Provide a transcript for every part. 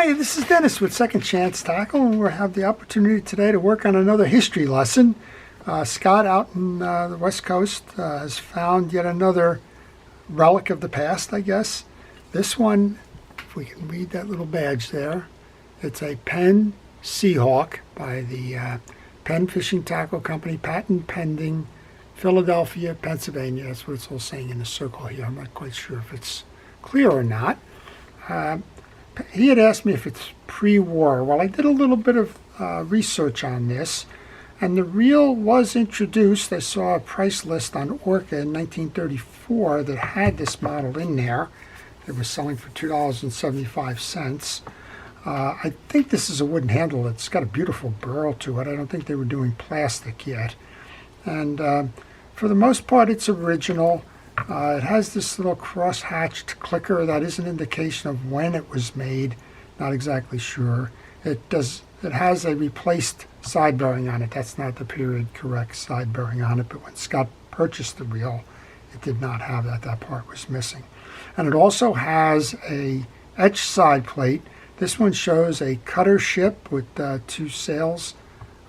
Hi, this is Dennis with Second Chance Tackle, and we have the opportunity today to work on another history lesson. Scott out in the West Coast has found yet another relic of the past, I guess. This one, if we can read that little badge there, it's a Penn Sea Hawk by the Penn Fishing Tackle Company, patent pending, Philadelphia, Pennsylvania. That's what it's all saying in the circle here. I'm not quite sure if it's clear or not. He had asked me if it's pre-war. Well, I did a little bit of research on this, and the reel was introduced. I saw a price list on Orca in 1934 that had this model in there. It was selling for $2.75. I think this is a wooden handle. It's got a beautiful burl to it. I don't think they were doing plastic yet. And for the most part, it's original. It has this little cross-hatched clicker. That is an indication of when it was made. Not exactly sure. It has a replaced side bearing on it. That's not the period correct side bearing on it, but when Scott purchased the reel, it did not have that. That part was missing. And it also has a etched side plate. This one shows a cutter ship with two sails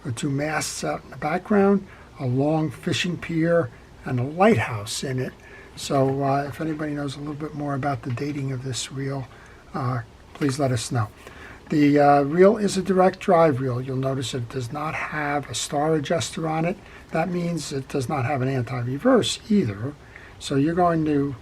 or two masts out in the background, a long fishing pier, and a lighthouse in it. So if anybody knows a little bit more about the dating of this reel, please let us know. The reel is a direct drive reel. You'll notice it does not have a star adjuster on it. That means it does not have an anti-reverse either. So you're going to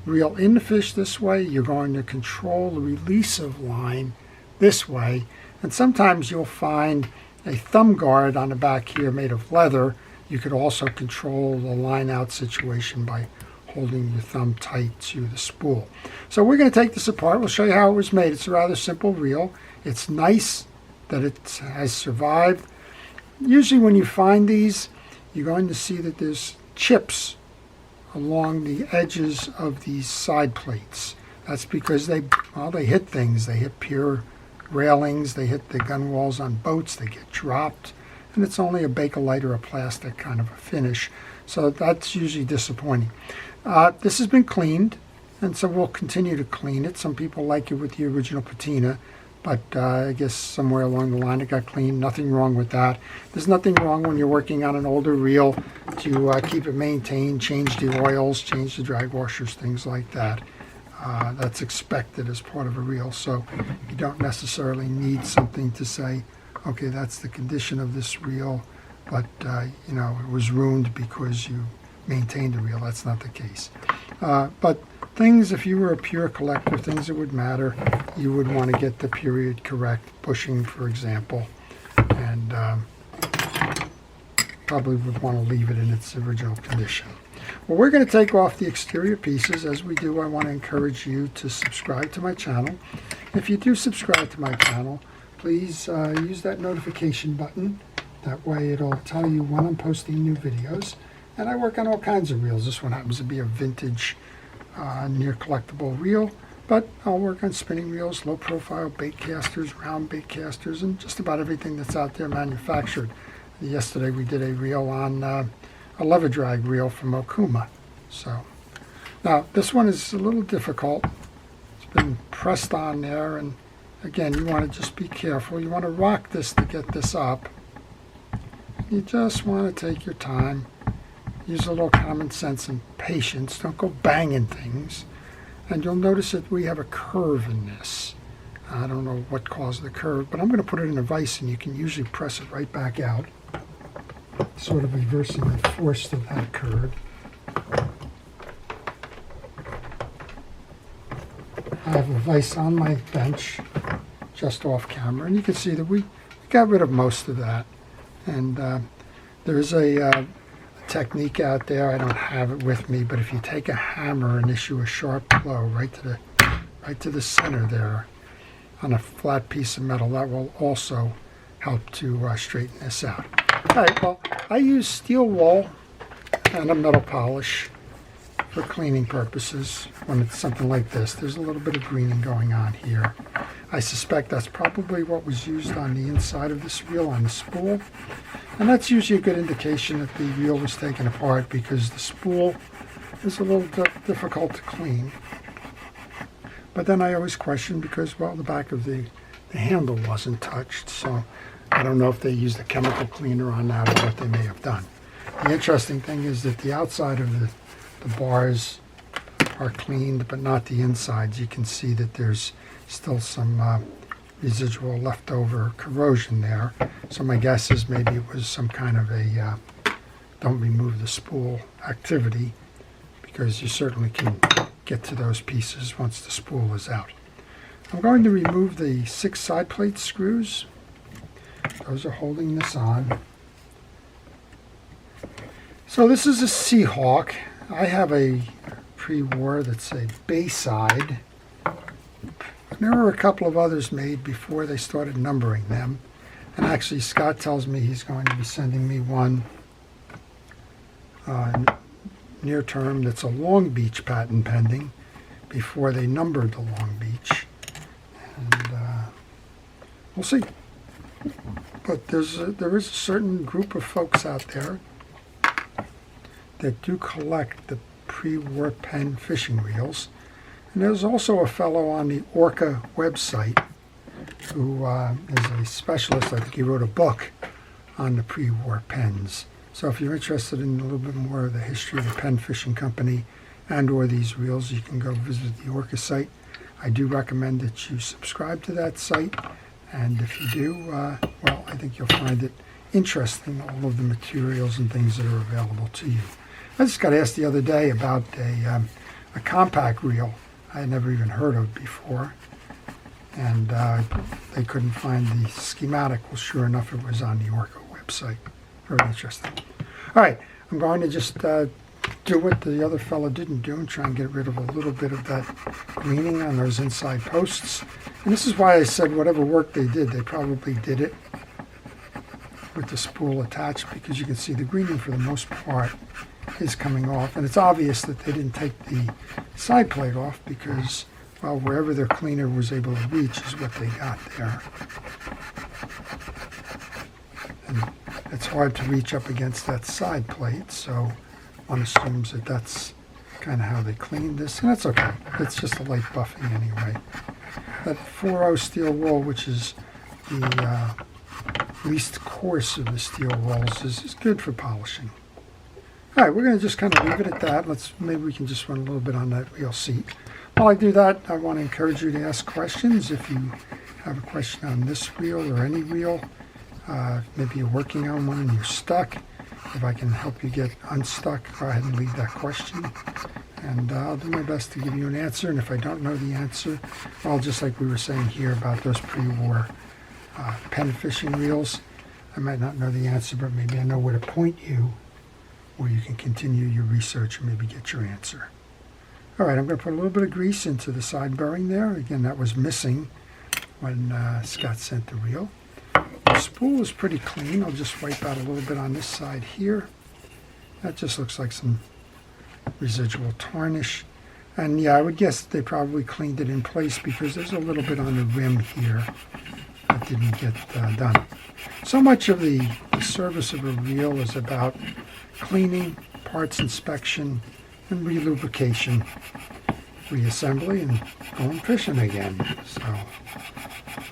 reel in the fish this way. You're going to control the release of line this way. And sometimes you'll find a thumb guard on the back here made of leather. You could also control the line out situation by holding your thumb tight to the spool. So we're going to take this apart. We'll show you how it was made. It's a rather simple reel. It's nice that it has survived. Usually when you find these, you're going to see that there's chips along the edges of these side plates. That's because they hit things. They hit pier railings. They hit the gun walls on boats. They get dropped. And it's only a Bakelite or a plastic kind of a finish. So that's usually disappointing. This has been cleaned, and so we'll continue to clean it. Some people like it with the original patina, but I guess somewhere along the line it got cleaned. Nothing wrong with that. There's nothing wrong when you're working on an older reel to keep it maintained, change the oils, change the drag washers, things like that. That's expected as part of a reel, so you don't necessarily need something to say, okay, that's the condition of this reel, but it was ruined because you maintained the reel. That's not the case. But things, if you were a pure collector, things that would matter, you would want to get the period correct, bushing, for example, and probably would want to leave it in its original condition. Well, we're going to take off the exterior pieces. As we do, I want to encourage you to subscribe to my channel. If you do subscribe to my channel, please use that notification button. That way it'll tell you when I'm posting new videos. And I work on all kinds of reels. This one happens to be a vintage, near collectible reel. But I'll work on spinning reels, low profile bait casters, round bait casters, and just about everything that's out there manufactured. Yesterday we did a reel on a lever drag reel from Okuma. So now this one is a little difficult. It's been pressed on there, and again, you want to just be careful. You want to rock this to get this up. You just want to take your time. Use a little common sense and patience. Don't go banging things. And you'll notice that we have a curve in this. I don't know what caused the curve, but I'm going to put it in a vise, and you can usually press it right back out, sort of reversing the force of that curve. I have a vise on my bench, just off camera, and you can see that we got rid of most of that. And there's a technique out there. I don't have it with me, but if you take a hammer and issue a sharp blow right to the center there on a flat piece of metal, that will also help to straighten this out. All right, well, I use steel wool and a metal polish for cleaning purposes when it's something like this. There's a little bit of greening going on here. I suspect that's probably what was used on the inside of this reel, on the spool. And that's usually a good indication that the reel was taken apart, because the spool is a little difficult to clean. But then I always question because, well, the back of the handle wasn't touched, so I don't know if they used a chemical cleaner on that or what they may have done. The interesting thing is that the outside of the bars are cleaned, but not the insides. You can see that there's still some residual leftover corrosion there. So my guess is maybe it was some kind of a don't remove the spool activity, because you certainly can get to those pieces once the spool is out. I'm going to remove the 6 side plate screws. Those are holding this on. So this is a Sea Hawk. I have a pre-war that's a Bayside. There were a couple of others made before they started numbering them. And actually Scott tells me he's going to be sending me one near term that's a Long Beach patent pending before they numbered the Long Beach. And we'll see. But there is a certain group of folks out there that do collect the pre-war Penn fishing reels. And there's also a fellow on the Orca website who is a specialist. I think he wrote a book on the pre-war Penns. So if you're interested in a little bit more of the history of the Penn Fishing Company and or these reels, you can go visit the Orca site. I do recommend that you subscribe to that site. And if you do, well, I think you'll find it interesting, all of the materials and things that are available to you. I just got asked the other day about a compact reel I had never even heard of before. And they couldn't find the schematic. Well, sure enough, it was on the Orca website. Very interesting. All right, I'm going to just do what the other fellow didn't do and try and get rid of a little bit of that greening on those inside posts. And this is why I said whatever work they did, they probably did it with the spool attached, because you can see the greening for the most part is coming off. And it's obvious that they didn't take the side plate off because, well, wherever their cleaner was able to reach is what they got there. And it's hard to reach up against that side plate, so one assumes that that's kind of how they cleaned this, and that's okay. It's just a light buffing anyway. That 4.0 steel wool, which is the least coarse of the steel wools, is good for polishing. All right, we're going to just kind of leave it at that. Maybe we can just run a little bit on that reel seat. While I do that, I want to encourage you to ask questions. If you have a question on this reel or any reel, maybe you're working on one and you're stuck, if I can help you get unstuck, go ahead and leave that question. And I'll do my best to give you an answer. And if I don't know the answer, well, just like we were saying here about those pre-war Penn fishing reels, I might not know the answer, but maybe I know where to point you where you can continue your research and maybe get your answer. All right, I'm going to put a little bit of grease into the side bearing there. Again, that was missing when Scott sent the reel. The spool is pretty clean. I'll just wipe out a little bit on this side here. That just looks like some residual tarnish. And yeah, I would guess they probably cleaned it in place because there's a little bit on the rim here that didn't get done. So much of the service of a reel is about cleaning, parts inspection, and relubrication, reassembly, and going fishing again. So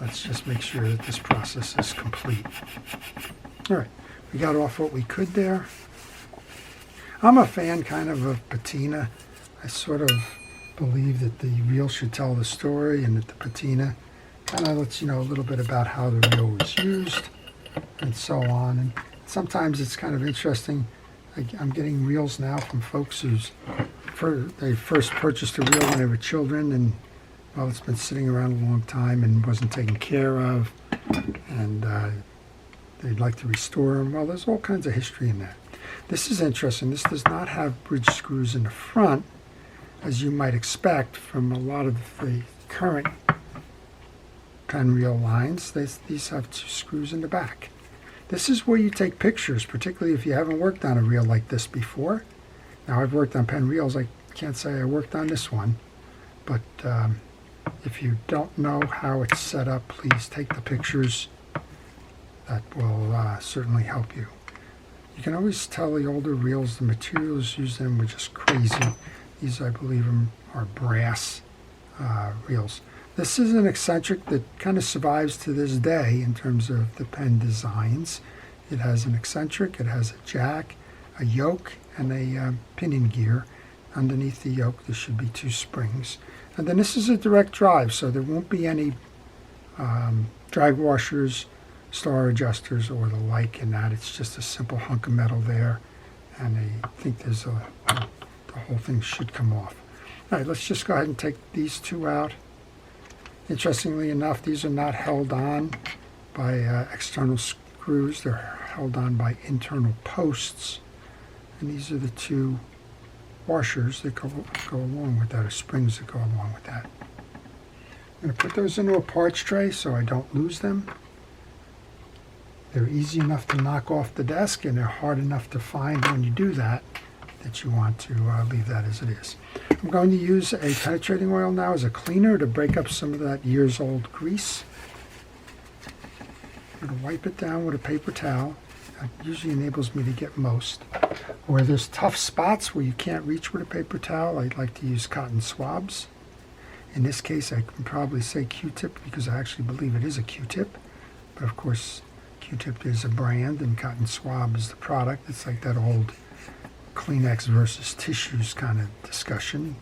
let's just make sure that this process is complete. All right, we got off what we could there. I'm a fan kind of patina. I sort of believe that the reel should tell the story and that the patina kind of lets you know a little bit about how the reel was used and so on. And sometimes it's kind of interesting. I'm getting reels now from folks they first purchased a reel when they were children, and well, it's been sitting around a long time and wasn't taken care of, and they'd like to restore them. Well, there's all kinds of history in that. This is interesting. This does not have bridge screws in the front, as you might expect from a lot of the current Penn reel lines. These have 2 screws in the back. This is where you take pictures, particularly if you haven't worked on a reel like this before. Now, I've worked on Penn reels. I can't say I worked on this one, but if you don't know how it's set up, please take the pictures. That will certainly help you. You can always tell the older reels, the materials used in them were just crazy. These, I believe, are brass reels. This is an eccentric that kind of survives to this day in terms of the Penn designs. It has an eccentric, it has a jack, a yoke, and a pinion gear. Underneath the yoke there should be 2 springs. And then this is a direct drive, so there won't be any drag washers, star adjusters, or the like in that. It's just a simple hunk of metal there, and I think there's the whole thing should come off. All right, let's just go ahead and take these 2 out. Interestingly enough, these are not held on by external screws. They're held on by internal posts, and these are the 2 washers that go along with that, or springs that go along with that. I'm going to put those into a parts tray so I don't lose them. They're easy enough to knock off the desk, and they're hard enough to find when you do that you want to leave that as it is. I'm going to use a penetrating oil now as a cleaner to break up some of that years old grease. I'm going to wipe it down with a paper towel. That usually enables me to get most. Where there's tough spots where you can't reach with a paper towel, I'd like to use cotton swabs. In this case, I can probably say Q-tip because I actually believe it is a Q-tip. But of course, Q-tip is a brand and cotton swab is the product. It's like that old Kleenex versus tissues kind of discussion.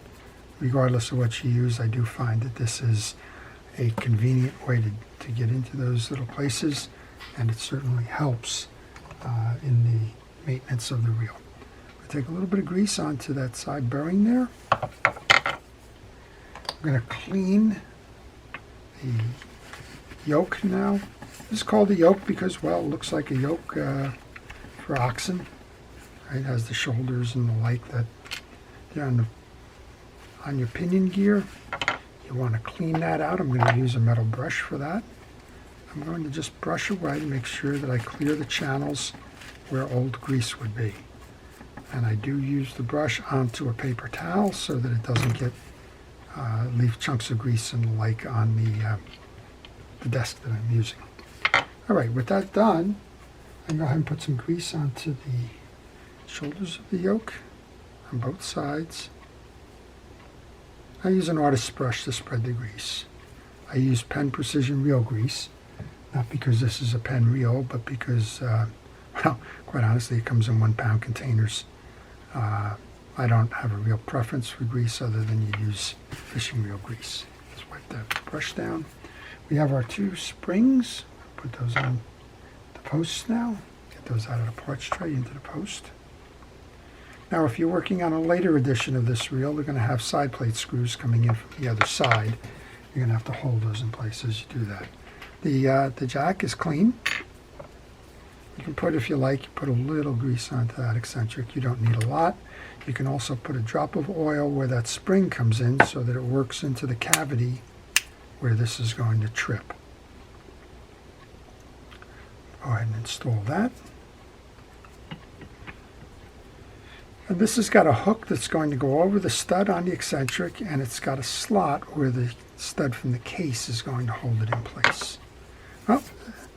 Regardless of what you use, I do find that this is a convenient way to get into those little places, and it certainly helps in the maintenance of the reel. I take a little bit of grease onto that side bearing there. I'm going to clean the yoke now. This is called a yoke because, well, it looks like a yoke for oxen. It has the shoulders and the like that they're on your pinion gear. You want to clean that out. I'm going to use a metal brush for that. I'm going to just brush away to make sure that I clear the channels where old grease would be. And I do use the brush onto a paper towel so that it doesn't get leave chunks of grease and the like on the desk that I'm using. All right, with that done, I'm going to go ahead and put some grease onto the shoulders of the yoke on both sides. I use an artist's brush to spread the grease. I use Penn Precision Reel Grease, not because this is a Penn reel, but because, well, quite honestly, it comes in 1 pound containers. I don't have a real preference for grease other than you use fishing reel grease. Let's wipe that brush down. We have our 2 springs. Put those on the posts now. Get those out of the parts tray into the post. Now, if you're working on a later edition of this reel, they're going to have side plate screws coming in from the other side. You're going to have to hold those in place as you do that. The jack is clean. You can put, if you like, you put a little grease onto that eccentric. You don't need a lot. You can also put a drop of oil where that spring comes in so that it works into the cavity where this is going to trip. Go ahead and install that. And this has got a hook that's going to go over the stud on the eccentric, and it's got a slot where the stud from the case is going to hold it in place. Well,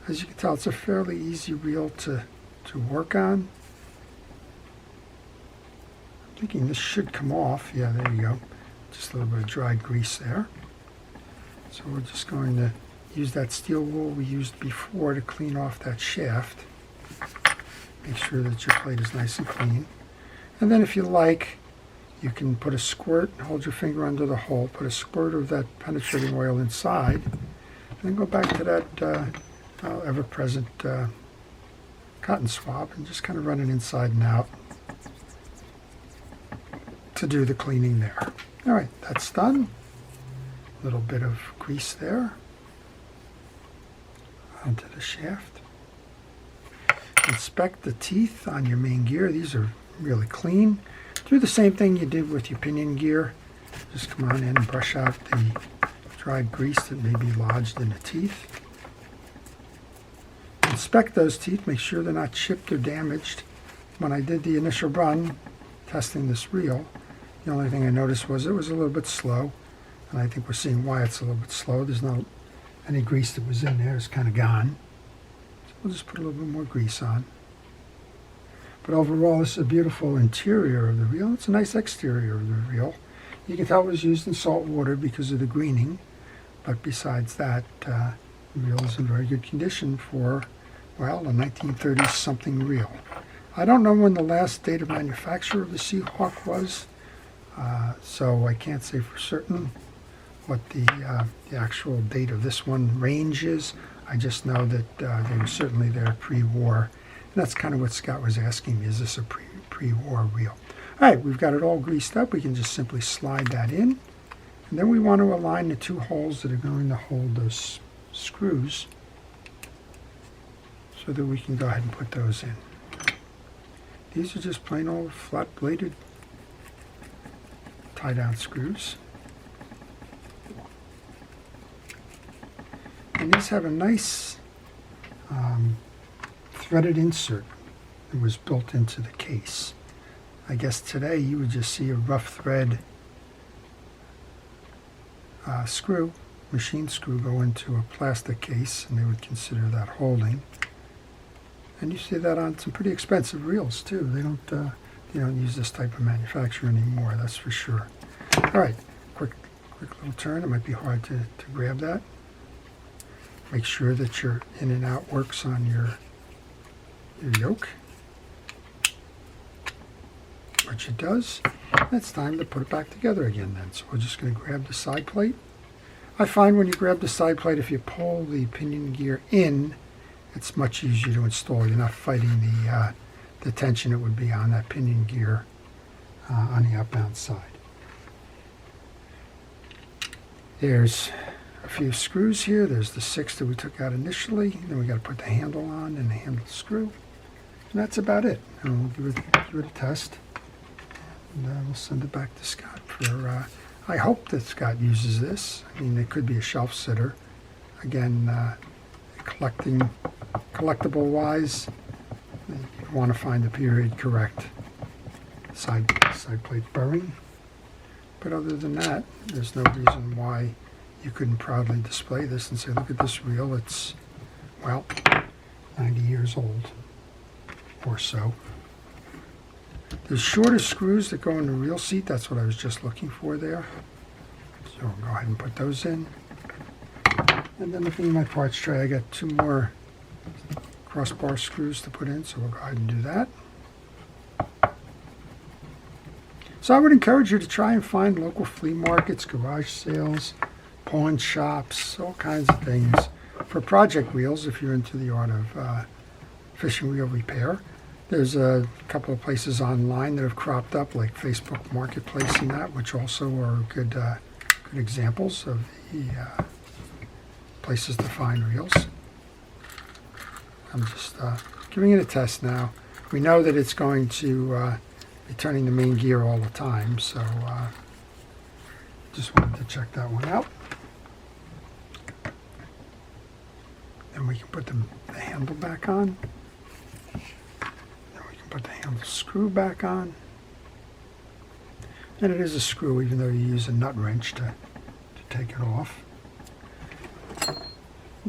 as you can tell, it's a fairly easy reel to work on. I'm thinking this should come off. Yeah, there you go. Just a little bit of dried grease there. So we're just going to use that steel wool we used before to clean off that shaft. Make sure that your plate is nice and clean. And then if you like, you can put a squirt, hold your finger under the hole, put a squirt of that penetrating oil inside, and then go back to that ever-present cotton swab and just kind of run it inside and out to do the cleaning there. All right, that's done. A little bit of grease there onto the shaft. Inspect the teeth on your main gear. These are really clean. Do the same thing you did with your pinion gear. Just come on in and brush out the dried grease that may be lodged in the teeth. Inspect those teeth, make sure they're not chipped or damaged. When I did the initial run testing this reel, the only thing I noticed was it was a little bit slow, and I think we're seeing why it's a little bit slow. There's not any grease that was in there, it's kind of gone. So we'll just put a little bit more grease on. But overall, this is a beautiful interior of the reel. It's a nice exterior of the reel. You can tell it was used in salt water because of the greening, but besides that, the reel is in very good condition for, well, a 1930s something reel. I don't know when the last date of manufacture of the Sea Hawk was, so I can't say for certain what the actual date of this one range is. I just know that they were certainly there pre-war. And that's kind of what Scott was asking me, is this a pre-war reel? All right, we've got it all greased up. We can just simply slide that in. And then we want to align the two holes that are going to hold those screws so that we can go ahead and put those in. These are just plain old flat-bladed tie-down screws. And these have a nice threaded insert that was built into the case. I guess today you would just see a rough thread screw, machine screw, go into a plastic case, and they would consider that holding. And you see that on some pretty expensive reels too. They don't use this type of manufacture anymore, that's for sure. All right, quick little turn. It might be hard to grab that. Make sure that your in and out works on your yoke, which it does. It's time to put it back together again then. So we're just going to grab the side plate. I find when you grab the side plate, if you pull the pinion gear in, it's much easier to install. You're not fighting the tension it would be on that pinion gear on the outbound side. There's a few screws here. There's the 6 that we took out initially. Then we got to put the handle on and the handle screw. And that's about it. And we'll give it a test. And we'll send it back to Scott for, I hope that Scott uses this. I mean, it could be a shelf sitter. Again, collectible wise, you want to find the period correct side plate bearing. But other than that, there's no reason why you couldn't proudly display this and say, look at this reel, it's, well, 90 years old or so. There's shorter screws that go in the reel seat. That's what I was just looking for there. So we'll go ahead and put those in. And then looking at my parts tray, I got 2 more crossbar screws to put in, so we'll go ahead and do that. So I would encourage you to try and find local flea markets, garage sales, pawn shops, all kinds of things for project reels if you're into the art of fishing reel repair. There's a couple of places online that have cropped up, like Facebook Marketplace and that, which also are good examples of the places to find reels. I'm just giving it a test now. We know that it's going to be turning the main gear all the time, so just wanted to check that one out. Then we can put the handle back on. Then we can put the handle screw back on. And it is a screw, even though you use a nut wrench to take it off.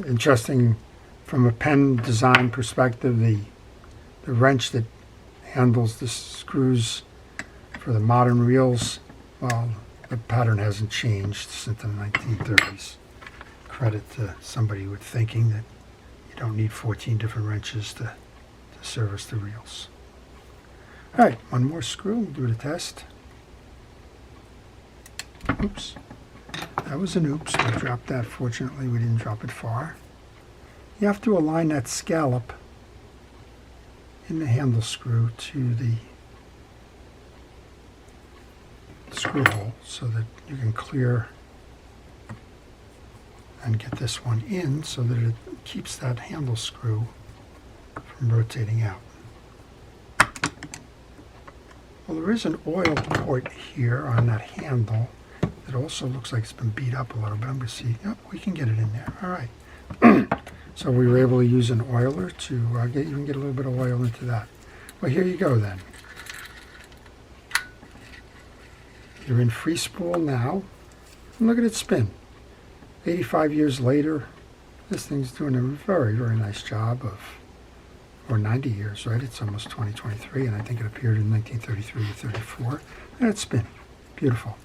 Interesting, from a Penn design perspective, the wrench that handles the screws for the modern reels, well, the pattern hasn't changed since the 1930s. Credit to somebody with thinking that you don't need 14 different wrenches to service the reels. All right, one more screw. We'll do the test. Oops. That was an oops. We dropped that. Fortunately, we didn't drop it far. You have to align that scallop in the handle screw to the screw hole so that you can clear and get this one in so that it keeps that handle screw from rotating out. Well, there is an oil port here on that handle that also looks like it's been beat up a little bit. I'm going to see, yep, we can get it in there. All right. So we were able to use an oiler to even get a little bit of oil into that. Well, here you go then. You're in free spool now. And look at it spin. 85 years later, this thing's doing a very, very nice job of, or 90 years, right? It's almost 2023, and I think it appeared in 1933 or 34. And it's spin. Beautiful.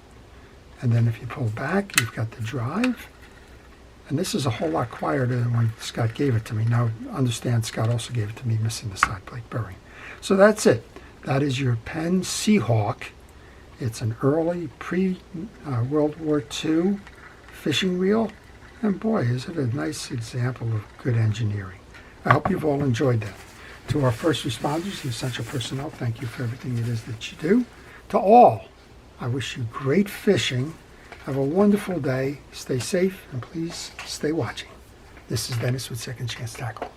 And then if you pull back, you've got the drive. And this is a whole lot quieter than when Scott gave it to me. Now, understand, Scott also gave it to me missing the side plate bearing. So that's it. That is your Penn Sea Hawk. It's an early pre-World War II fishing reel. And boy, is it a nice example of good engineering. I hope you've all enjoyed that. To our first responders, the essential personnel, thank you for everything it is that you do. To all, I wish you great fishing. Have a wonderful day. Stay safe, and please stay watching. This is Dennis with Second Chance Tackle.